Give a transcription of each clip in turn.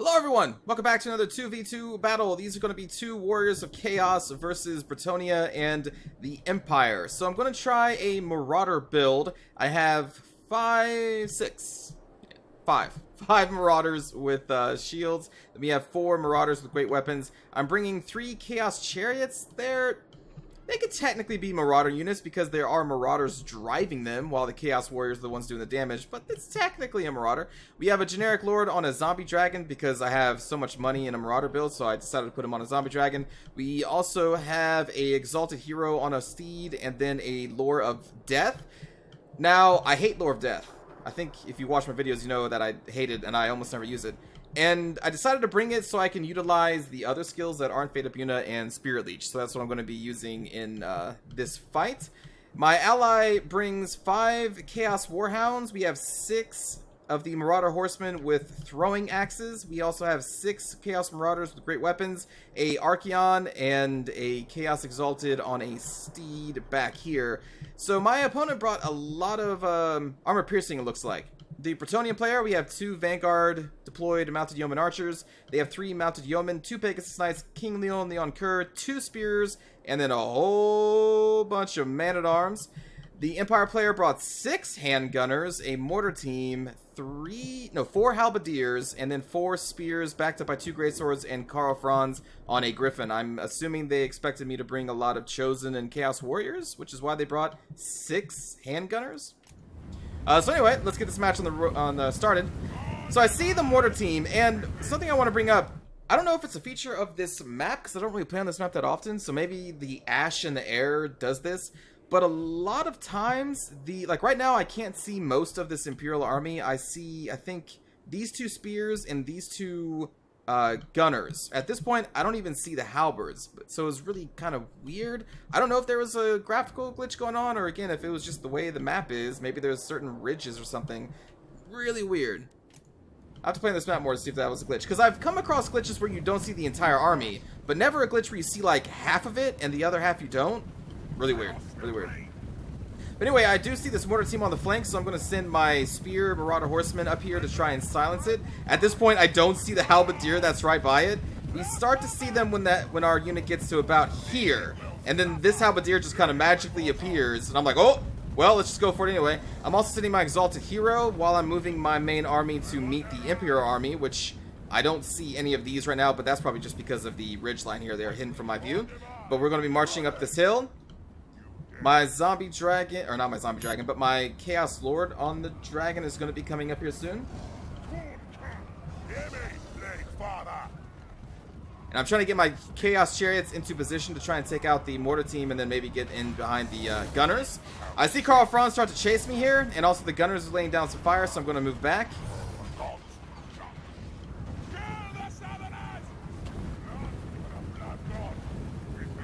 Hello everyone! Welcome back to another 2v2 battle. These are going to be two Warriors of Chaos versus Bretonnia and the Empire. So I'm going to try a Marauder build. I have five Marauders with shields. Then we have 4 Marauders with great weapons. I'm bringing 3 Chaos Chariots. They could technically be Marauder units because there are Marauders driving them while the Chaos Warriors are the ones doing the damage, but it's technically a Marauder. We have a generic Lord on a Zombie Dragon because I have so much money in a Marauder build, so I decided to put him on a Zombie Dragon. We also have a Exalted Hero on a Steed and then a Lore of Death. Now, I hate Lore of Death. I think if you watch my videos, you know that I hate it and I almost never use it. And I decided to bring it so I can utilize the other skills that aren't Fate Abuna and Spirit Leech. So that's what I'm going to be using in this fight. My ally brings 5 Chaos Warhounds. We have 6 of the Marauder Horsemen with throwing axes. We also have 6 Chaos Marauders with great weapons, a Archeon, and a Chaos Exalted on a Steed back here. So my opponent brought a lot of armor piercing, it looks like. The Bretonnian player, we have 2 Vanguard deployed mounted yeoman archers. They have 3 mounted yeomen, 2 Pegasus Knights, King Leon, Leon Kerr, 2 spears, and then a whole bunch of man-at-arms. The Empire player brought 6 handgunners, a mortar team, 4 halberdiers, and then 4 spears backed up by 2 greatswords and Karl Franz on a griffin. I'm assuming they expected me to bring a lot of chosen and chaos warriors, which is why they brought 6 handgunners. So anyway, let's get this match started. So I see the mortar team, and something I want to bring up. I don't know if it's a feature of this map, because I don't really play on this map that often, so maybe the ash in the air does this. But a lot of times, like right now, I can't see most of this Imperial army. I think, these 2 spears and these 2 gunners. At this point, I don't even see the halberds, so it's really kind of weird. I don't know if there was a graphical glitch going on, or again, if it was just the way the map is. Maybe there's certain ridges or something. Really weird. I have to play on this map more to see if that was a glitch, because I've come across glitches where you don't see the entire army, but never a glitch where you see like half of it and the other half you don't. Really weird. Really weird. But anyway, I do see this mortar team on the flank, so I'm going to send my spear Marauder Horseman up here to try and silence it. At this point, I don't see the halberdier that's right by it. We start to see them when our unit gets to about here, and then this halberdier just kind of magically appears, and I'm like, oh, well, let's just go for it anyway. I'm also sending my Exalted Hero while I'm moving my main army to meet the Imperial army, which I don't see any of these right now, but that's probably just because of the ridgeline here. They're hidden from my view. But we're going to be marching up this hill. My Zombie Dragon, or not my Zombie Dragon, but my Chaos Lord on the Dragon is going to be coming up here soon. And I'm trying to get my Chaos Chariots into position to try and take out the mortar team and then maybe get in behind the gunners. I see Karl Franz start to chase me here, and also the gunners are laying down some fire, so I'm going to move back.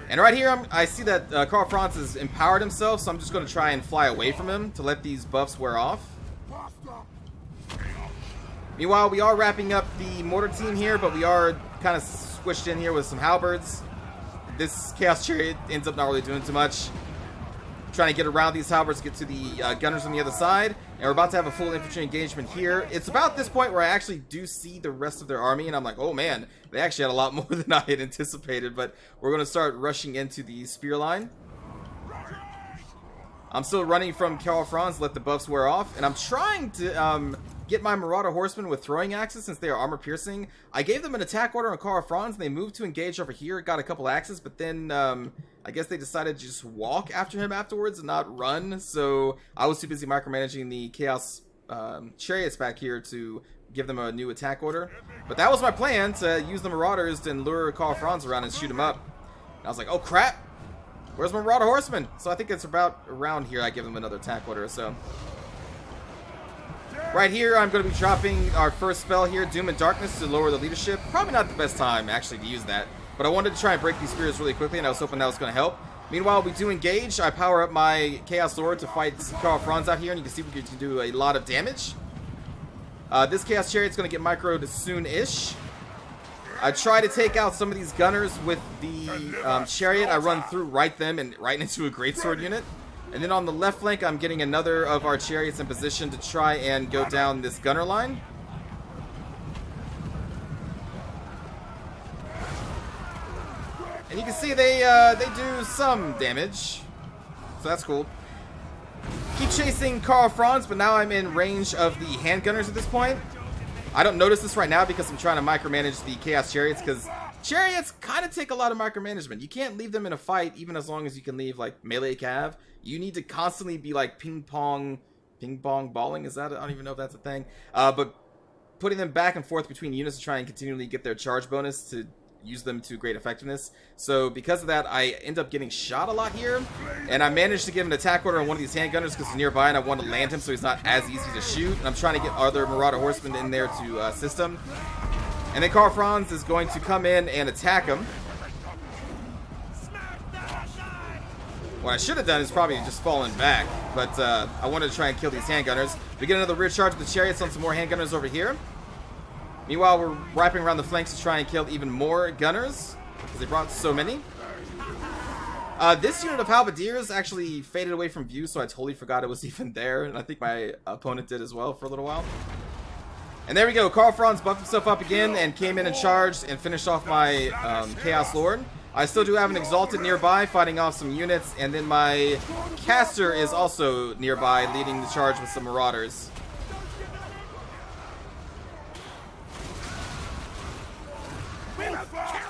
And right here, I see that Karl Franz has empowered himself, so I'm just going to try and fly away from him to let these buffs wear off. Meanwhile, we are wrapping up the mortar team here, but we are kind of squished in here with some halberds. This Chaos Chariot ends up not really doing too much. Trying to get around these halberds, get to the gunners on the other side, and we're about to have a full infantry engagement here. It's about this point where I actually do see the rest of their army, and I'm like, oh man, they actually had a lot more than I had anticipated, but we're going to start rushing into the spear line. I'm still running from Karl Franz, let the buffs wear off, and I'm trying to get my Marauder Horsemen with throwing axes since they are armor piercing. I gave them an attack order on Karl Franz, and they moved to engage over here, got a couple axes, but then I guess they decided to just walk after him afterwards and not run, so I was too busy micromanaging the Chaos Chariots back here to give them a new attack order. But that was my plan, to use the Marauders and lure Karl Franz around and shoot him up. And I was like, oh crap! Where's my Marauder Horseman? So I think it's about around here I give them another attack order or so. Right here, I'm going to be dropping our first spell here, Doom and Darkness, to lower the leadership. Probably not the best time, actually, to use that. But I wanted to try and break these spears really quickly, and I was hoping that was going to help. Meanwhile, we do engage. I power up my Chaos Lord to fight Karl Franz out here, and you can see we can do a lot of damage. This Chaos Chariot's going to get microed soon-ish. I try to take out some of these gunners with the chariot. I run through them and right into a greatsword unit. And then on the left flank, I'm getting another of our chariots in position to try and go down this gunner line. And you can see they do some damage. So that's cool. Keep chasing Karl Franz, but now I'm in range of the handgunners at this point. I don't notice this right now because I'm trying to micromanage the Chaos Chariots, because Chariots kind of take a lot of micromanagement. You can't leave them in a fight even as long as you can leave like melee cav. You need to constantly be like ping pong balling. Is that? I don't even know if that's a thing. But putting them back and forth between units to try and continually get their charge bonus to use them to great effectiveness. So because of that, I end up getting shot a lot here, and I managed to get an attack order on one of these handgunners because he's nearby and I want to land him so he's not as easy to shoot, and I'm trying to get other Marauder horsemen in there to assist him. And then Karl Franz is going to come in and attack him. What I should have done is probably just fallen back, but I wanted to try and kill these handgunners. We get another rear charge of the chariots on some more handgunners over here. Meanwhile, we're wrapping around the flanks to try and kill even more gunners, because they brought so many. This unit of halberdiers actually faded away from view, so I totally forgot it was even there, and I think my opponent did as well for a little while. And there we go, Karl Franz buffed himself up again and came in and charged and finished off my Chaos Lord. I still do have an Exalted nearby fighting off some units, and then my Caster is also nearby leading the charge with some Marauders.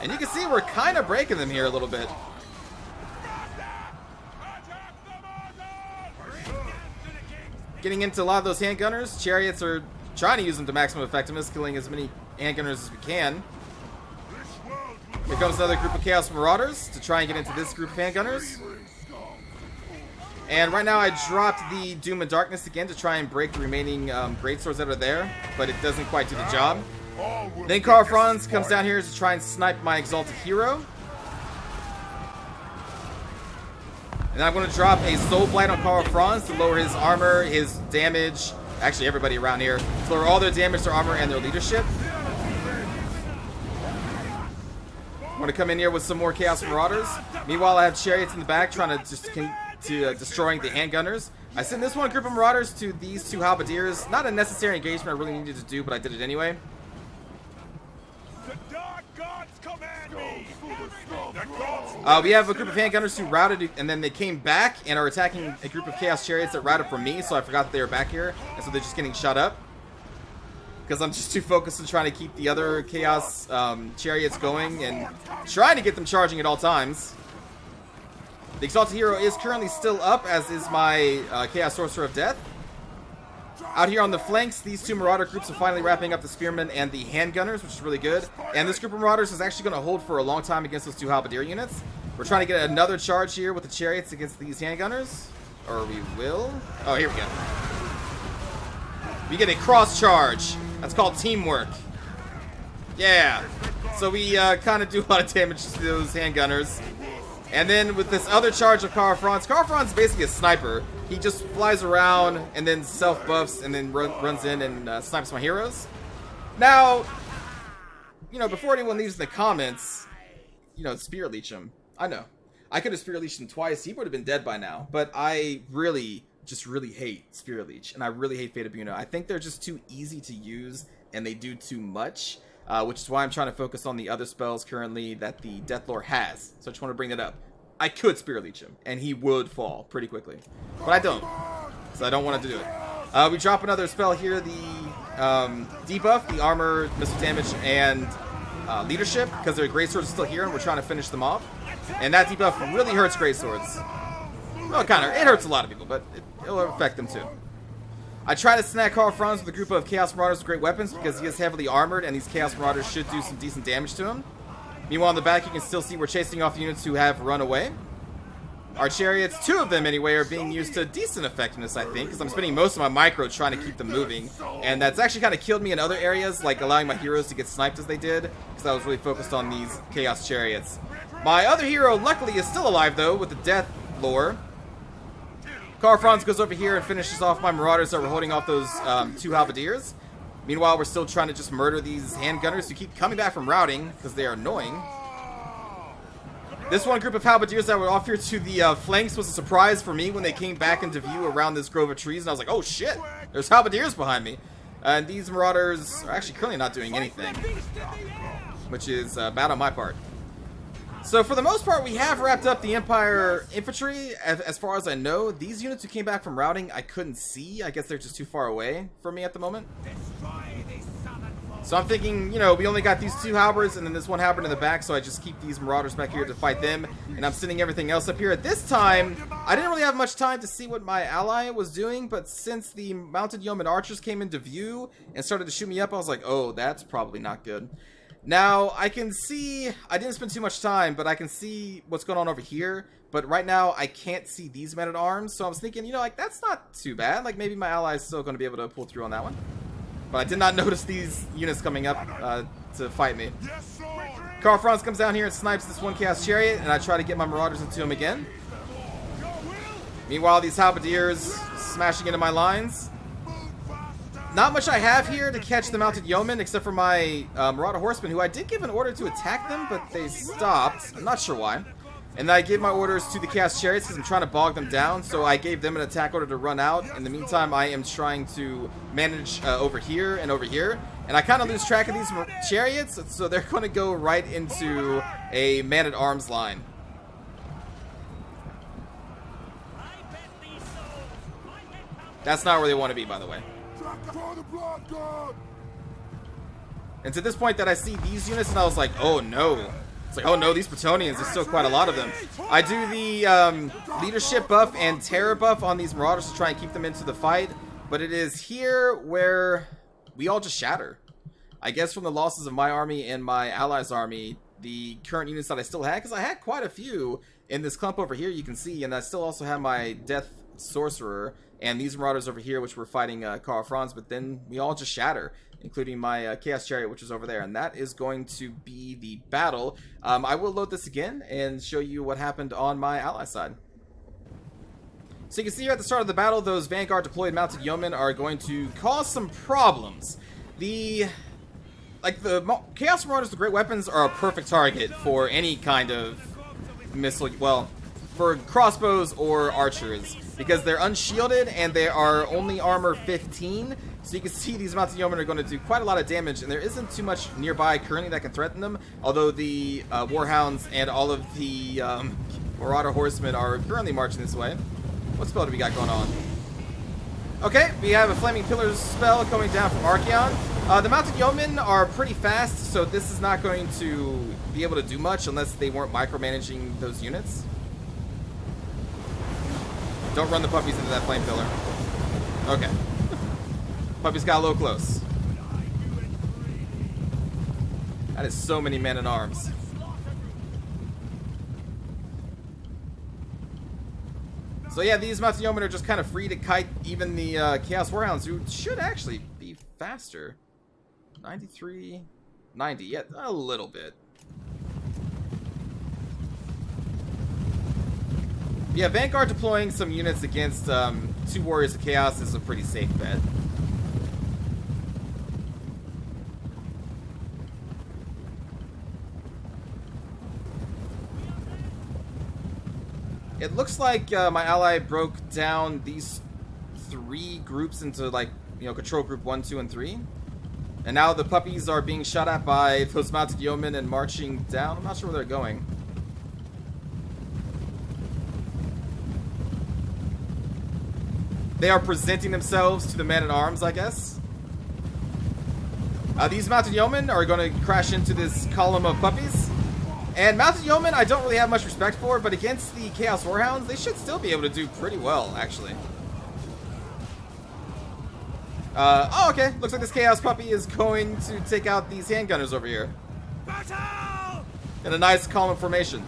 And you can see we're kind of breaking them here a little bit. Getting into a lot of those handgunners. Chariots are trying to use them to maximum effectiveness, killing as many handgunners as we can. Here comes another group of Chaos Marauders to try and get into this group of handgunners. And right now I dropped the Doom and Darkness again to try and break the remaining greatswords that are there, but it doesn't quite do the job. Then Karl Franz comes down here to try and snipe my Exalted Hero. And I'm going to drop a Soul Blight on Karl Franz to lower his armor, his damage, actually everybody around here, to lower all their damage, their armor, and their leadership. I'm going to come in here with some more Chaos Marauders. Meanwhile, I have Chariots in the back trying to just destroying the handgunners. I sent this one group of Marauders to these two Halberdiers. Not a necessary engagement I really needed to do, but I did it anyway. We have a group of handgunners who routed, and then they came back and are attacking a group of Chaos Chariots that routed from me, so I forgot that they were back here, and so they're just getting shot up. Because I'm just too focused on trying to keep the other Chaos Chariots going and trying to get them charging at all times. The Exalted Hero is currently still up, as is my Chaos Sorcerer of Death. Out here on the flanks, these two Marauder groups are finally wrapping up the Spearmen and the Handgunners, which is really good. And this group of Marauders is actually going to hold for a long time against those two Halberdier units. We're trying to get another charge here with the Chariots against these Handgunners. Or we will. Oh, here we go. We get a cross charge. That's called teamwork. Yeah. So we kind of do a lot of damage to those Handgunners. And then with this other charge of Karl Franz is basically a sniper. He just flies around and then self-buffs and then runs in and snipes my heroes. Now, you know, before anyone leaves in the comments, you know, Spirit Leech him. I know. I could have Spirit Leeched him twice. He would have been dead by now. But I really hate Spirit Leech. And I really hate Fate of Buna. I think they're just too easy to use and they do too much. Which is why I'm trying to focus on the other spells currently that the Deathlore has. So I just want to bring that up. I could Spirit Leech him, and he would fall pretty quickly. But I don't, so I don't want to do it. We drop another spell here, the debuff, the armor, missile damage, and leadership, because their greatswords are still here, and we're trying to finish them off. And that debuff really hurts greatswords. Well, it hurts a lot of people, but it'll affect them too. I try to snag Karl Franz with a group of Chaos Marauders with great weapons, because he is heavily armored, and these Chaos Marauders should do some decent damage to him. Meanwhile, in the back, you can still see we're chasing off units who have run away. Our chariots, 2 of them anyway, are being used to decent effectiveness, I think, because I'm spending most of my micro trying to keep them moving. And that's actually kind of killed me in other areas, like allowing my heroes to get sniped as they did, because I was really focused on these Chaos Chariots. My other hero, luckily, is still alive, though, with the Death Lore. Karl Franz goes over here and finishes off my Marauders that were holding off those 2 Halberdiers. Meanwhile, we're still trying to just murder these handgunners who keep coming back from routing because they are annoying. This one group of halberdiers that were off here to the flanks was a surprise for me when they came back into view around this grove of trees, and I was like, oh shit, there's halberdiers behind me. And these Marauders are actually currently not doing anything, which is bad on my part. So for the most part, we have wrapped up the Empire infantry. As far as I know, these units who came back from routing, I couldn't see. I guess they're just too far away from me at the moment. So I'm thinking, you know, we only got these 2 halberds and then this 1 halberd in the back, so I just keep these Marauders back here to fight them, and I'm sending everything else up here. At this time, I didn't really have much time to see what my ally was doing, but since the mounted yeoman archers came into view and started to shoot me up, I was like, oh, that's probably not good. Now, I can see, I didn't spend too much time, but I can see what's going on over here, but right now I can't see these men-at-arms, so I was thinking, you know, like, that's not too bad. Like, maybe my ally is still going to be able to pull through on that one. But I did not notice these units coming up to fight me. Karl Franz comes down here and snipes this 1 Chaos Chariot, and I try to get my Marauders into him again. Meanwhile, these Halberdiers smashing into my lines. Not much I have here to catch the Mounted Yeomen, except for my Marauder Horsemen, who I did give an order to attack them, but they stopped. I'm not sure why. And then I gave my orders to the Chaos Chariots because I'm trying to bog them down, so I gave them an attack order to run out. In the meantime, I am trying to manage over here and over here. And I kind of lose track of these chariots, so they're going to go right into a man-at-arms line. That's not where they want to be, by the way. And to this point that I see these units, and I was like, oh no. It's like, oh no, these Bretonnians, there's still quite a lot of them. I do the leadership buff and terror buff on these Marauders to try and keep them into the fight, but it is here where we all just shatter. I guess from the losses of my army and my allies' army, the current units that I still had, because I had quite a few in this clump over here, you can see, and I still also have my Death Sorcerer and these Marauders over here, which were fighting Karl Franz, but then we all just shatter, including my Chaos Chariot, which is over there, and that is going to be the battle. I will load this again and show you what happened on my ally side. So you can see here at the start of the battle, those Vanguard deployed mounted yeomen are going to cause some problems. The Chaos Marauders, the Great Weapons, are a perfect target for any kind of missile, well, for crossbows or archers, because they're unshielded and they are only armor 15. So you can see these mounted yeomen are going to do quite a lot of damage, and there isn't too much nearby currently that can threaten them, although the Warhounds and all of the Marauder Horsemen are currently marching this way. What spell do we got going on? Okay, we have a Flaming Pillars spell coming down from Archaon. The mounted yeomen are pretty fast, so this is not going to be able to do much unless they weren't micromanaging those units. Don't run the puppies into that flame pillar. Okay. Puppies got a little close. That is so many men-at-arms. So yeah, these mounted yeomen are just kind of free to kite even the Chaos Warhounds, who should actually be faster. 93, 90, yeah, a little bit. Yeah, Vanguard deploying some units against 2 Warriors of Chaos is a pretty safe bet. It looks like my ally broke down these 3 groups into, like, you know, control group 1, 2, and 3. And now the puppies are being shot at by those mounted yeomen and marching down. I'm not sure where they're going. They are presenting themselves to the men-at-arms, I guess. These mounted yeomen are going to crash into this column of puppies. And mounted yeomen, I don't really have much respect for, but against the Chaos Warhounds, they should still be able to do pretty well, actually. Oh, okay. Looks like this Chaos Puppy is going to take out these handgunners over here. Battle! In a nice column formation.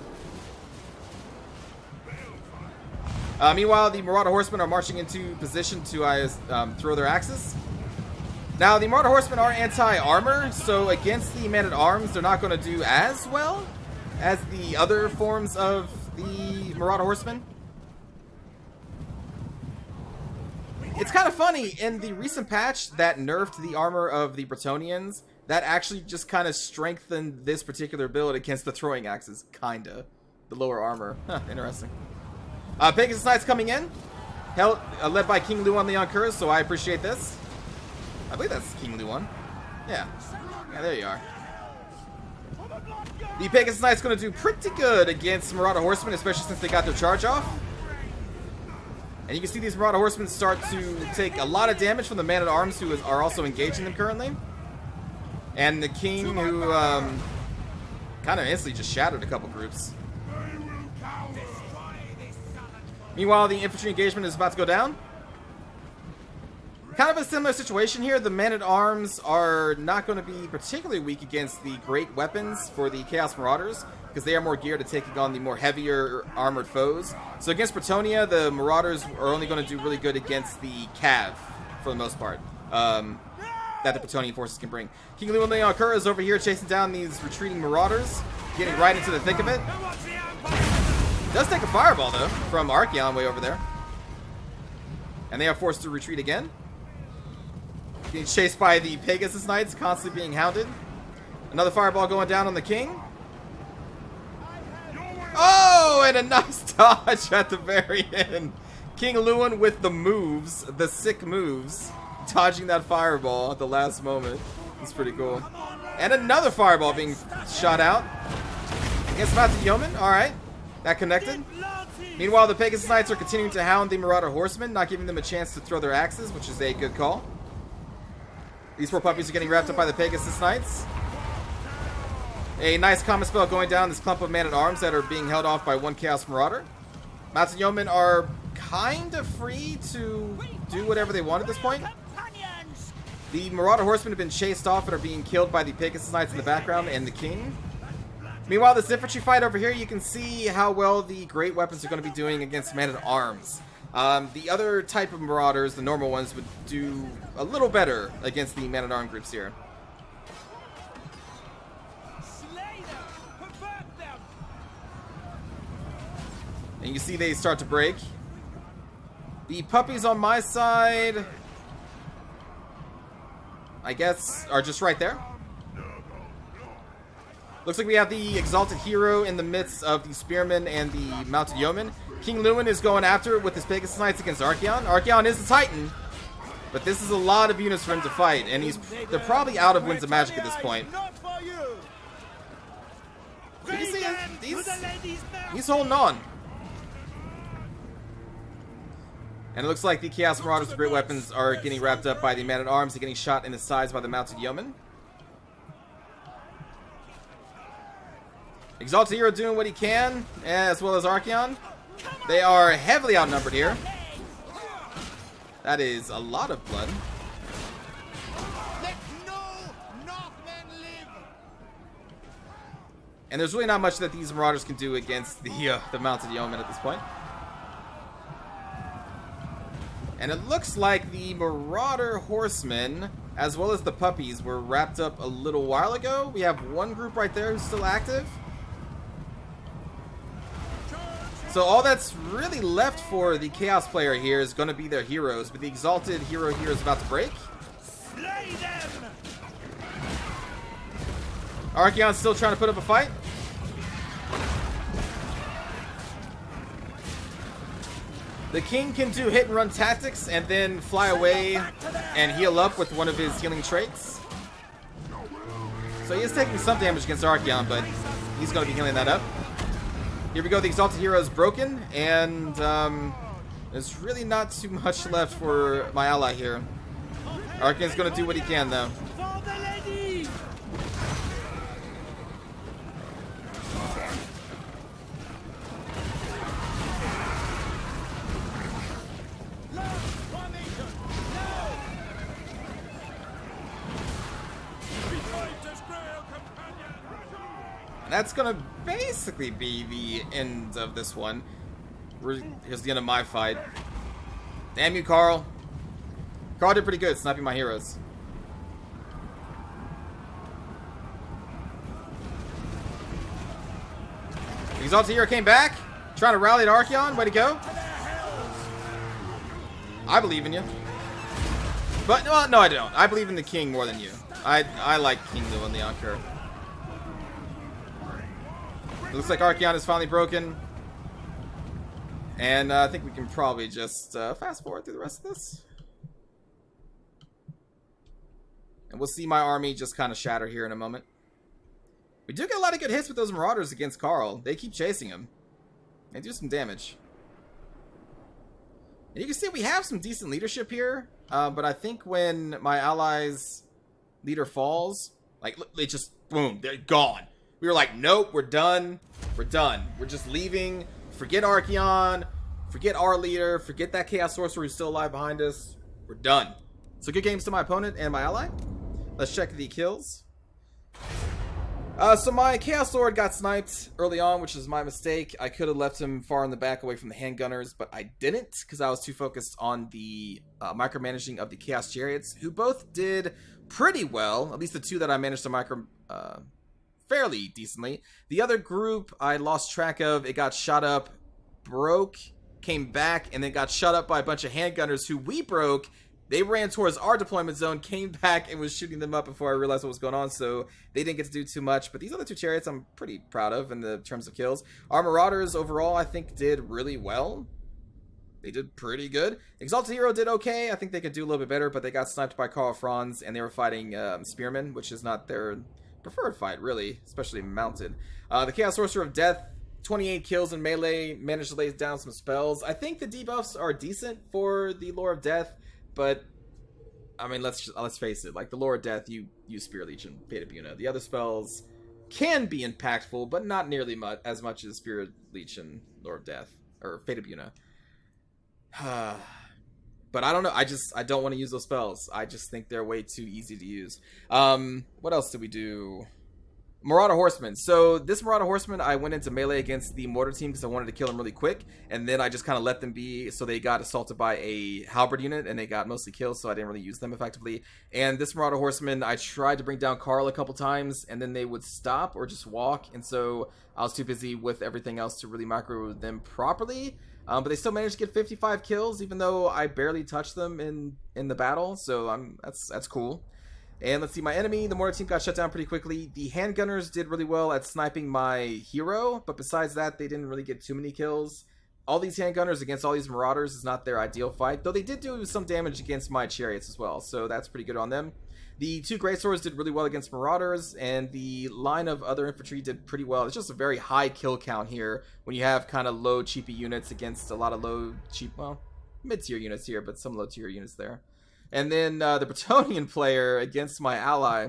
Meanwhile, the Marauder Horsemen are marching into position to throw their axes. Now, the Marauder Horsemen are anti-armor, so against the men-at-arms, they're not going to do as well as the other forms of the Marauder Horsemen. It's kind of funny, in the recent patch that nerfed the armor of the Bretonnians, that actually just kind of strengthened this particular build against the throwing axes, kinda. The lower armor. Huh, interesting. Pegasus Knights coming in, led by King Luan the Yonkers, so I appreciate this. I believe that's King Luan. Yeah. Yeah, there you are. The Pegasus Knight's going to do pretty good against Marauder Horsemen, especially since they got their charge off. And you can see these Marauder Horsemen start to take a lot of damage from the Man-at-Arms who are also engaging them currently. And the King who kind of instantly just shattered a couple groups. Meanwhile, the infantry engagement is about to go down. Kind of a similar situation here. The Men-at-Arms are not going to be particularly weak against the great weapons for the Chaos Marauders, because they are more geared to taking on the more heavier armored foes. So against Bretonnia, the Marauders are only going to do really good against the Cav, for the most part, that the Bretonnian forces can bring. King Leon is over here chasing down these retreating Marauders, getting right into the thick of it. Does take a fireball, though, from Archaon way over there. And they are forced to retreat again. Getting chased by the Pegasus Knights, constantly being hounded. Another fireball going down on the King. Oh, and a nice dodge at the very end. King Lewin with the moves, the sick moves, dodging that fireball at the last moment. It's pretty cool. And another fireball being shot out. Against Mounted Yeoman. Alright. That connected. Meanwhile, the Pegasus Knights are continuing to hound the Marauder Horsemen, not giving them a chance to throw their axes, which is a good call. These poor puppies are getting wrapped up by the Pegasus Knights. A nice common spell going down this clump of Man-at-Arms that are being held off by one Chaos Marauder. Mounted Yeomen are kind of free to do whatever they want at this point. The Marauder Horsemen have been chased off and are being killed by the Pegasus Knights in the background and the King. Meanwhile, this infantry fight over here, you can see how well the great weapons are going to be doing against Man-at-Arms. The other type of Marauders, the normal ones, would do a little better against the Man-at-Arms groups here. And you can see they start to break. The puppies on my side, I guess, are just right there. Looks like we have the Exalted Hero in the midst of the Spearmen and the Mounted Yeomen. King Lewin is going after it with his Pegasus Knights against Archaon. Archaon is the Titan, but this is a lot of units for him to fight, and they're probably out of Winds of Magic at this point. You can see he's holding on. And it looks like the Chaos Marauders with great weapons are getting wrapped up by the Man-at-Arms and getting shot in the sides by the Mounted Yeomen. Exalted Hero doing what he can, as well as Archaon. They are heavily outnumbered here. That is a lot of blood. And there's really not much that these Marauders can do against the Mounted Yeomen at this point. And it looks like the Marauder Horsemen, as well as the puppies, were wrapped up a little while ago. We have one group right there who's still active. So all that's really left for the Chaos player here is going to be their heroes, but the Exalted Hero here is about to break. Archaon's still trying to put up a fight. The King can do hit and run tactics and then fly away and heal up with one of his healing traits. So he is taking some damage against Archaon, but he's going to be healing that up. Here we go, the Exalted Hero is broken, and there's really not too much left for my ally here. Archaon's going to do what he can, though. That's gonna basically be the end of this one. Here's the end of my fight. Damn you, Carl. Carl did pretty good sniping my heroes. Exalted Hero came back, trying to rally at Archaon. Way to go. I believe in you. But, well, no, I don't. I believe in the King more than you. I like King Lewin the Anchor. It looks like Archaon is finally broken. And I think we can probably just fast forward through the rest of this. And we'll see my army just kind of shatter here in a moment. We do get a lot of good hits with those Marauders against Carl. They keep chasing him. They do some damage. And you can see we have some decent leadership here. But I think when my allies' leader falls, like, they just, boom, they're gone. We were like, nope, we're done. We're done. We're just leaving. Forget Archeon. Forget our leader. Forget that Chaos Sorcerer who's still alive behind us. We're done. So good games to my opponent and my ally. Let's check the kills. So my Chaos Lord got sniped early on, which is my mistake. I could have left him far in the back away from the handgunners, but I didn't because I was too focused on the micromanaging of the Chaos Chariots, who both did pretty well. At least the two that I managed to micro fairly decently. The other group I lost track of. It got shot up, broke, came back, and then got shot up by a bunch of handgunners who we broke. They ran towards our deployment zone, came back, and was shooting them up before I realized what was going on, so they didn't get to do too much. But these other two chariots I'm pretty proud of in the terms of kills. Our Marauders, overall, I think did really well. They did pretty good. Exalted Hero did okay. I think they could do a little bit better, but they got sniped by Karl Franz, and they were fighting Spearmen, which is not their preferred fight, really, especially mounted. The Chaos Sorcerer of Death, 28 kills in melee, managed to lay down some spells. I think the debuffs are decent for the Lore of Death. But, I mean, let's face it. Like, the Lore of Death, you use Spirit Leech and Fate of Buna. The other spells can be impactful, but not nearly as much as Spirit Leech and Lore of Death. Or Fate of Buna. But I don't know. I don't want to use those spells. I just think they're way too easy to use. What else did we do? Marauder Horseman. So this Marauder Horseman, I went into melee against the mortar team because I wanted to kill them really quick, and then I just kind of let them be, so they got assaulted by a halberd unit, and they got mostly kills, so I didn't really use them effectively. And this Marauder Horseman, I tried to bring down Carl a couple times, and then they would stop or just walk, and so I was too busy with everything else to really macro them properly. But they still managed to get 55 kills, even though I barely touched them in the battle, so that's cool. And let's see, my enemy, the mortar team, got shut down pretty quickly. The handgunners did really well at sniping my hero, but besides that, they didn't really get too many kills. All these handgunners against all these marauders is not their ideal fight, though they did do some damage against my chariots as well, so that's pretty good on them. The two greatswords did really well against marauders, and the line of other infantry did pretty well. It's just a very high kill count here when you have kind of low cheapy units against a lot of low cheap, well, mid-tier units here, but some low-tier units there. And then the Bretonnian player against my ally,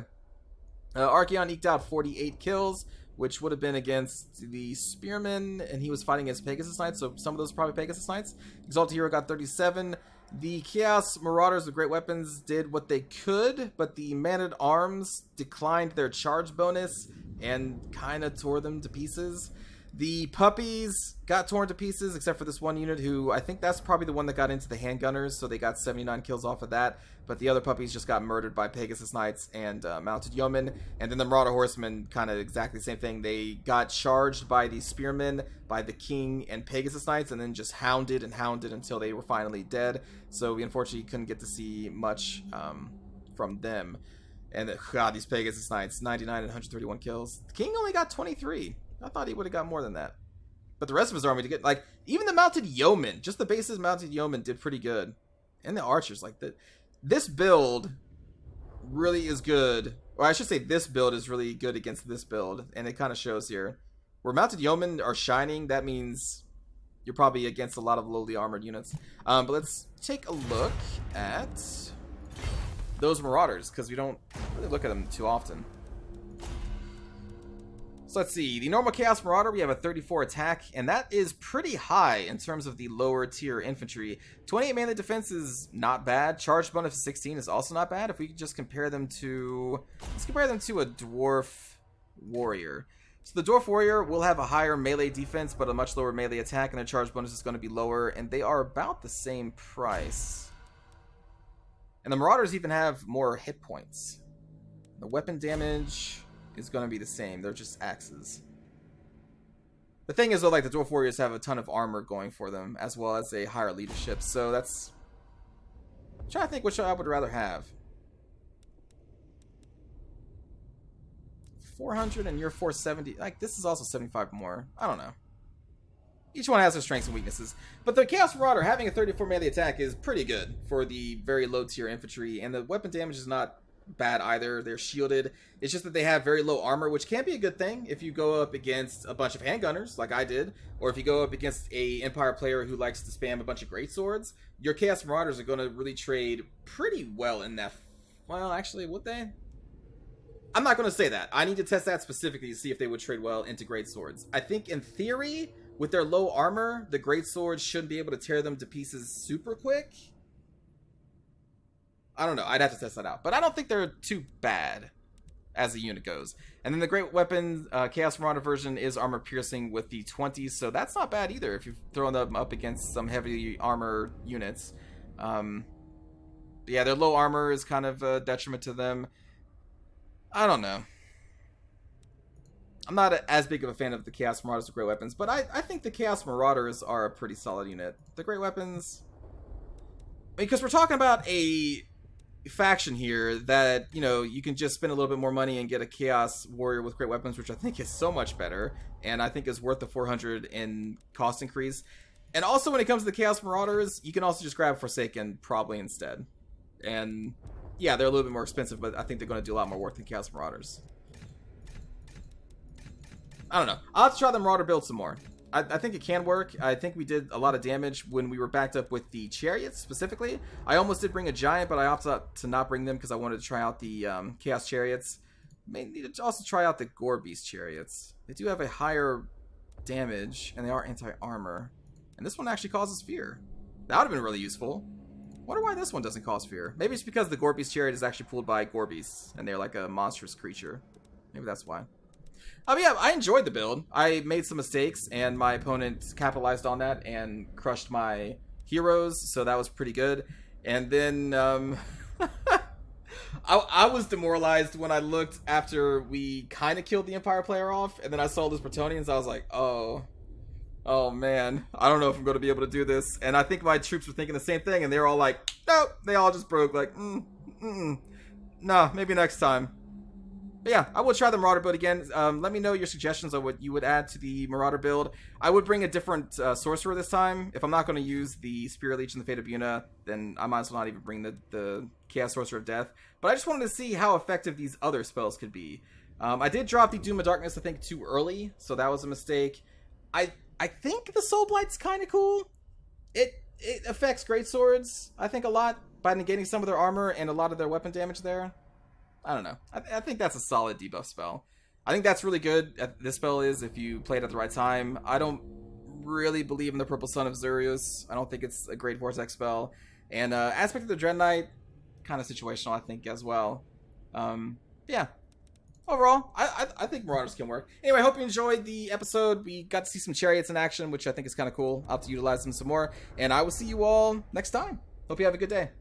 Archeon eked out 48 kills, which would have been against the Spearmen, and he was fighting against Pegasus Knights, so some of those are probably Pegasus Knights. Exalted Hero got 37. The Chaos Marauders with great weapons did what they could, but the Man-at-Arms declined their charge bonus and kind of tore them to pieces. The puppies got torn to pieces, except for this one unit who, I think that's probably the one that got into the handgunners, so they got 79 kills off of that. But the other puppies just got murdered by Pegasus Knights and Mounted Yeomen. And then the Marauder Horsemen, kind of exactly the same thing. They got charged by the Spearmen, by the King, and Pegasus Knights, and then just hounded and hounded until they were finally dead. So we unfortunately couldn't get to see much from them. And God, these Pegasus Knights, 99 and 131 kills. The King only got 23. I thought he would have got more than that. But the rest of his army to get, like, even the Mounted Yeomen, just the bases Mounted Yeomen did pretty good. And the archers, like, this build really is good. Or I should say this build is really good against this build. And it kind of shows here. Where Mounted Yeomen are shining, that means you're probably against a lot of lowly armored units. But let's take a look at those Marauders, because we don't really look at them too often. So let's see, the normal Chaos Marauder, we have a 34 attack, and that is pretty high in terms of the lower tier infantry. 28 melee defense is not bad. Charge bonus of 16 is also not bad. If we could just compare them to, let's compare them to a Dwarf Warrior. So the Dwarf Warrior will have a higher melee defense, but a much lower melee attack, and their charge bonus is going to be lower, and they are about the same price. And the Marauders even have more hit points. The weapon damage is going to be the same. They're just axes. The thing is, though, like, the Dwarf Warriors have a ton of armor going for them, as well as a higher leadership. So that's, I'm trying to think which I would rather have. 400 and you're 470. Like, this is also 75 more. I don't know. Each one has their strengths and weaknesses. But the Chaos Marauder having a 34 melee attack is pretty good for the very low tier infantry, and the weapon damage is not bad either. They're shielded. It's just that they have very low armor, which can be a good thing if you go up against a bunch of handgunners, like I did, or if you go up against a Empire player who likes to spam a bunch of greatswords. Your Chaos Marauders are going to really trade pretty well in that. Well, actually, would they? I'm not going to say that. I need to test that specifically to see if they would trade well into greatswords. I think in theory, with their low armor, the greatswords shouldn't be able to tear them to pieces super quick. I don't know. I'd have to test that out. But I don't think they're too bad as the unit goes. And then the Great Weapon Chaos Marauder version is armor piercing with the 20s, so that's not bad either if you're throwing them up against some heavy armor units. Yeah, their low armor is kind of a detriment to them. I don't know. I'm not as big of a fan of the Chaos Marauders or Great Weapons, but I think the Chaos Marauders are a pretty solid unit. The Great Weapons, because we're talking about a faction here that, you know, you can just spend a little bit more money and get a Chaos Warrior with Great Weapons, which I think is so much better, and I think is worth the 400 in cost increase. And also when it comes to the Chaos Marauders, you can also just grab Forsaken probably instead. And yeah, they're a little bit more expensive, but I think they're going to do a lot more work than Chaos Marauders. I don't know. I'll have to try the Marauder build some more. I think it can work. I think we did a lot of damage when we were backed up with the Chariots specifically. I almost did bring a Giant, but I opted to not bring them because I wanted to try out the Chaos Chariots. May need to also try out the Gore Beast Chariots. They do have a higher damage, and they are anti-armor. And this one actually causes fear. That would have been really useful. Wonder why this one doesn't cause fear. Maybe it's because the Gore Beast Chariot is actually pulled by Gore Beasts, and they're like a monstrous creature. Maybe that's why. Yeah, I enjoyed the build. I made some mistakes, and my opponent capitalized on that and crushed my heroes, so that was pretty good. And then I was demoralized when I looked after we kind of killed the Empire player off, and then I saw those Bretonnians. I was like, oh man, I don't know if I'm going to be able to do this. And I think my troops were thinking the same thing, and they were all like, nope, they all just broke, like, no, maybe next time. But yeah, I will try the Marauder build again. Let me know your suggestions on what you would add to the Marauder build. I would bring a different sorcerer this time. If I'm not going to use the Spirit Leech and the Fate of Yuna, then I might as well not even bring the Chaos Sorcerer of Death. But I just wanted to see how effective these other spells could be. I did drop the Doom of Darkness, I think, too early, so that was a mistake. I think the Soul Blight's kind of cool. It affects greatswords, I think, a lot by negating some of their armor and a lot of their weapon damage there. I don't know. I think that's a solid debuff spell. I think that's really good. This spell is if you play it at the right time. I don't really believe in the Purple Sun of Xurios. I don't think it's a great Vortex spell. And Aspect of the Dread Knight, kind of situational, I think, as well. Yeah. Overall, I think Marauders can work. Anyway, I hope you enjoyed the episode. We got to see some Chariots in action, which I think is kind of cool. I'll have to utilize them some more. And I will see you all next time. Hope you have a good day.